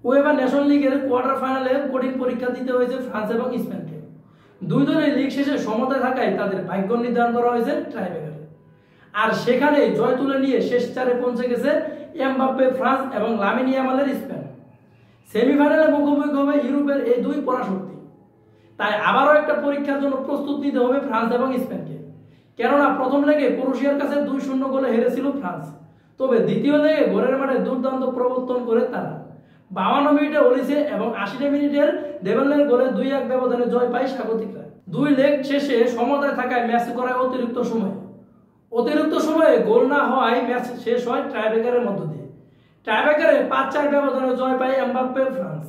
UEFA national লিগের quarter ফাইনালে কঠিন পরীক্ষা দিতে হয়েছে ফ্রান্স এবং স্পেনকে। দুই দলের লিগ শেষে সমতায় থাকায় তাদের ভাগ্য নির্ধারণ করা হয়েছে টাইব্রেকারে। আর সেখানে জয় তুলে নিয়ে শেষ চারে পৌঁছে গেছে এমবাপ্পে ফ্রান্স এবং লামিন ইয়ামালের স্পেন। সেমিফাইনালে মুখোমুখি হবে ইউরোপের এই দুই পরাশক্তি। তাই আবারও একটা পরীক্ষার জন্য প্রস্তুত নিতে হবে ফ্রান্স এবং স্পেনকে। কেননা প্রথম লেগে ক্রোয়েশিয়ার কাছে 2-0 গোলে হেরেছিল ফ্রান্স, তবে দ্বিতীয় লেগে ঘরের মাঠে দুর্দান্ত প্রবর্তন করে তারা 52 মিনিটে ওলিসে এবং 80 মিনিটের দেবেলের গোলে 2-1 ব্যবধানে জয় পায় স্বাগতিকরা। দুই লেগ শেষে সমতায় থাকায় ম্যাচ করায় অতিরিক্ত সময়ে গোল না হওয়ায় ম্যাচ শেষ হয় টাইব্রেকারের মধ্য দিয়ে। টাইব্রেকারে 5-4 ব্যবধানে জয় পায় এমবাপ্পে ফ্রান্স।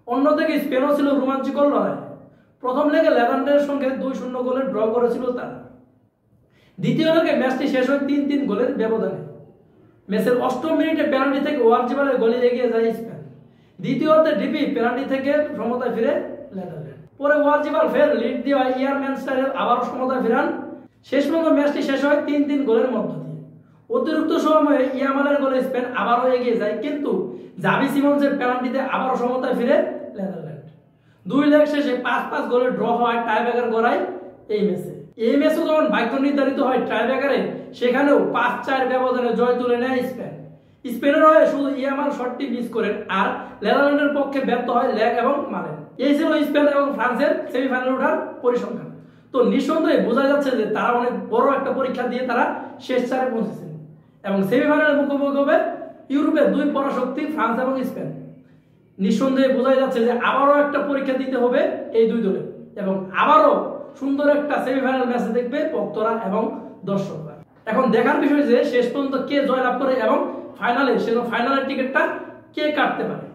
অন্যদিকে স্পেনও ছিল রোমাঞ্চকর লড়াই। প্রথম লেগে নেদারল্যান্ডের সঙ্গে 2-0 গোলে ড্র করেছিল তারা। দ্বিতীয় লেগে ম্যাচটি শেষ হয় 3-3 গোলের ব্যবধানে। ম্যাচের 8 মিনিটে পেনাল্টি থেকে ওয়ার্জিবালের গোলে এগিয়ে যায় স্পেন। দ্বিতীয় অর্ধে ডিপি পেনাল্টি থেকে সমতায় ফিরে নেদারল্যান্ড। পরে ওয়ার্জিবাল ফের লিড দিয়ে ইয়ারম্যানস্টারের আবারও সমতায় ফেরান। শেষ পর্যন্ত ম্যাচটি শেষ হয় 3-3 গোলের মধ্য দিয়ে। অতিরিক্ত সময়ে ইয়ামালের গোলে স্পেন আবারও এগিয়ে যায়, কিন্তু জাভি সিমন্সের পেনাল্টিতে আবারও সমতায় ফিরে নেদারল্যান্ড। দুই লেগ শেষে 5-5 গোলে ড্র হয় টাইব্রেকার গড়ায় এই ম্যাচও যখন ভাগ্য নির্ধারিত হয় টাইব্রেকারে, সেখানেও 5-4 ব্যবধানে জয় তুলে নেয় স্পেন। স্পেনের হয়ে শুধু ইয়ামাল শটটি মিস করেন, আর নেদারল্যান্ডের পক্ষে ব্যর্থ হয় লেগ এবং মালেন। এই ছিল স্পেন এবং ফ্রান্সের সেমিফাইনালে ওঠার পরিসংখ্যান। তো নিঃসন্দেহে বোঝা যাচ্ছে যে তারা অনেক বড় একটা পরীক্ষা দিয়ে তারা শেষ চারে পৌঁছেছেন এবং সেমিফাইনালে মুখোমুখি হবে ইউরোপের দুই পরাশক্তি ফ্রান্স এবং স্পেন। নিঃসন্দেহে বোঝা যাচ্ছে যে আবারও একটা পরীক্ষা দিতে হবে এই দুই দলে এবং আবারও সুন্দর একটা সেমিফাইনাল ম্যাচ দেখবে ভক্তরা এবং দর্শকরা। এখন দেখার বিষয় যে শেষ পর্যন্ত কে জয়লাভ করে এবং ফাইনালের টিকিটটা কে কাটতে পারে।